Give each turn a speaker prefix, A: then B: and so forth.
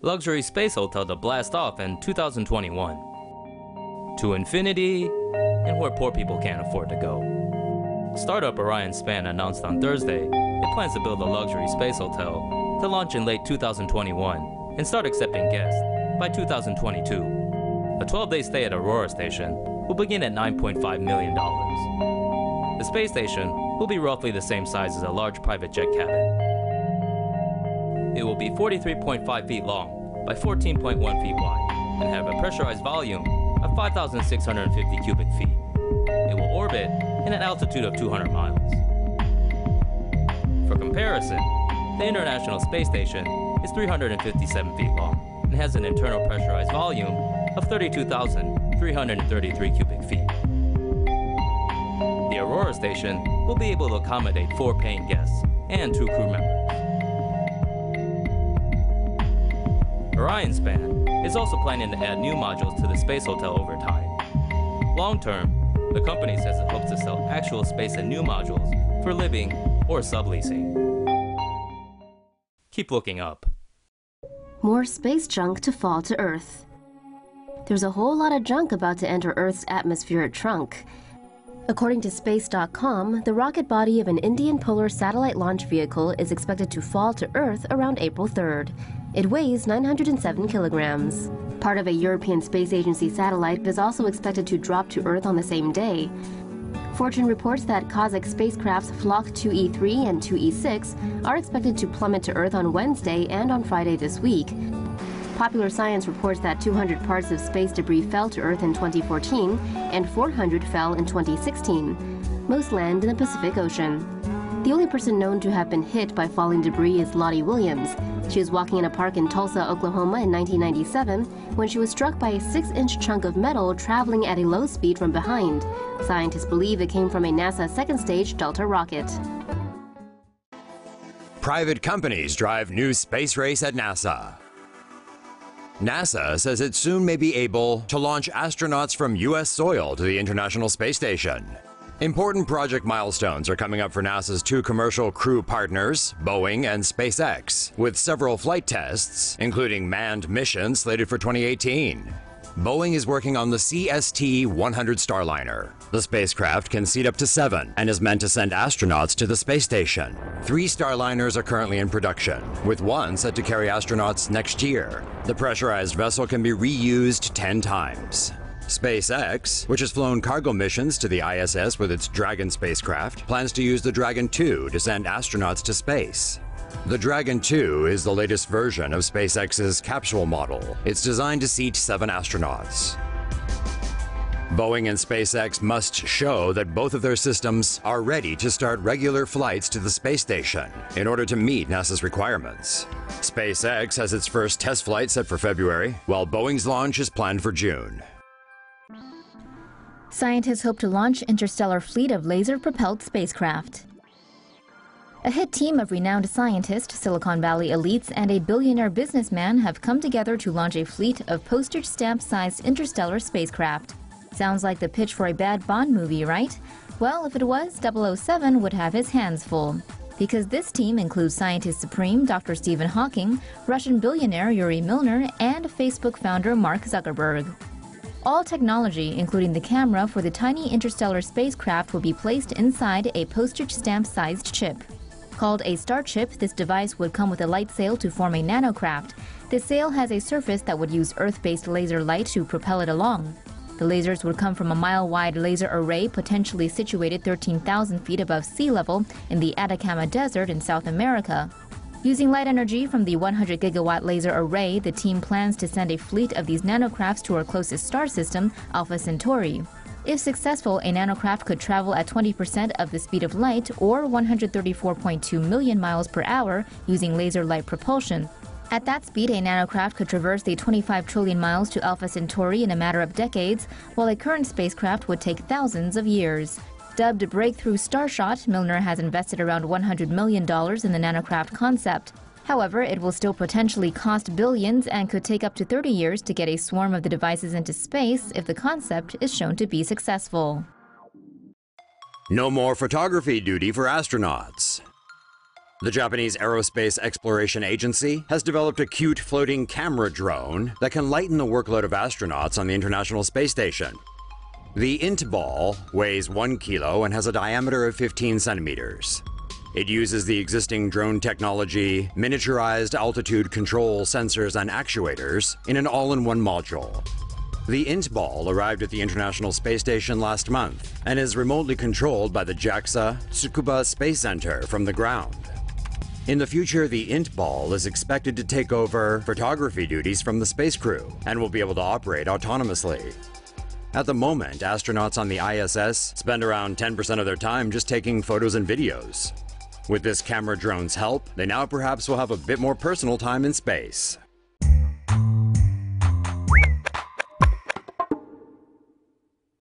A: luxury space hotel to blast off in 2021. To infinity and where poor people can't afford to go. Startup Orion Span announced on Thursday it plans to build a luxury space hotel to launch in late 2021 and start accepting guests by 2022. A 12-day stay at Aurora Station will begin at $9.5 million. The space station will be roughly the same size as a large private jet cabin. It will be 43.5 feet long by 14.1 feet wide and have a pressurized volume of 5,650 cubic feet. It will orbit in an altitude of 200 miles. For comparison, the International Space Station is 357 feet long and has an internal pressurized volume of 32,333 cubic feet. The Aurora Station will be able to accommodate 4 paying guests and 2 crew members. Orion Span is also planning to add new modules to the space hotel over time. Long term, the company says it hopes to sell actual space and new modules for living or subleasing. Keep looking up.
B: More space junk to fall to Earth. There's a whole lot of junk about to enter Earth's atmospheric trunk. According to Space.com, the rocket body of an Indian Polar Satellite Launch Vehicle is expected to fall to Earth around April 3rd. It weighs 907 kilograms. Part of a European Space Agency satellite is also expected to drop to Earth on the same day. Fortune reports that Kazakh spacecrafts Flock 2E3 and 2E6 are expected to plummet to Earth on Wednesday and on Friday this week. Popular Science reports that 200 parts of space debris fell to Earth in 2014 and 400 fell in 2016. Most land in the Pacific Ocean. The only person known to have been hit by falling debris is Lottie Williams. She was walking in a park in Tulsa, Oklahoma in 1997 when she was struck by a 6-inch chunk of metal traveling at a low speed from behind. Scientists believe it came from a NASA second-stage Delta rocket.
C: Private companies drive new space race at NASA. NASA says it soon may be able to launch astronauts from U.S. soil to the International Space Station. Important project milestones are coming up for NASA's 2 commercial crew partners, Boeing and SpaceX, with several flight tests, including manned missions slated for 2018. Boeing is working on the CST-100 Starliner. The spacecraft can seat up to 7 and is meant to send astronauts to the space station. 3 Starliners are currently in production, with 1 set to carry astronauts next year. The pressurized vessel can be reused 10 times. SpaceX, which has flown cargo missions to the ISS with its Dragon spacecraft, plans to use the Dragon 2 to send astronauts to space. The Dragon 2 is the latest version of SpaceX's capsule model. It's designed to seat 7 astronauts. Boeing and SpaceX must show that both of their systems are ready to start regular flights to the space station in order to meet NASA's requirements. SpaceX has its first test flight set for February, while Boeing's launch is planned for June.
D: Scientists hope to launch interstellar fleet of laser-propelled spacecraft. A hit team of renowned scientists, Silicon Valley elites, and a billionaire businessman have come together to launch a fleet of postage stamp-sized interstellar spacecraft. Sounds like the pitch for a bad Bond movie, right? Well, if it was, 007 would have his hands full. Because this team includes scientist supreme Dr. Stephen Hawking, Russian billionaire Yuri Milner, and Facebook founder Mark Zuckerberg. All technology, including the camera for the tiny interstellar spacecraft, will be placed inside a postage stamp-sized chip. Called a star chip, this device would come with a light sail to form a nanocraft. The sail has a surface that would use Earth-based laser light to propel it along. The lasers would come from a mile-wide laser array potentially situated 13,000 feet above sea level in the Atacama Desert in South America. Using light energy from the 100-gigawatt laser array, the team plans to send a fleet of these nanocrafts to our closest star system, Alpha Centauri. If successful, a nanocraft could travel at 20% of the speed of light, or 134.2 million miles per hour, using laser light propulsion. At that speed, a nanocraft could traverse the 25 trillion miles to Alpha Centauri in a matter of decades, while a current spacecraft would take thousands of years. Dubbed Breakthrough Starshot, Milner has invested around $100 million in the nanocraft concept. However, it will still potentially cost billions and could take up to 30 years to get a swarm of the devices into space if the concept is shown to be successful.
C: No more photography duty for astronauts. The Japanese Aerospace Exploration Agency has developed a cute floating camera drone that can lighten the workload of astronauts on the International Space Station. The INT ball weighs 1 kilo and has a diameter of 15 centimeters. It uses the existing drone technology, miniaturized altitude control sensors and actuators in an all-in-one module. The INT ball arrived at the International Space Station last month and is remotely controlled by the JAXA Tsukuba Space Center from the ground. In the future, the INT ball is expected to take over photography duties from the space crew and will be able to operate autonomously. At the moment, astronauts on the ISS spend around 10% of their time just taking photos and videos. With this camera drone's help, they now perhaps will have a bit more personal time in space.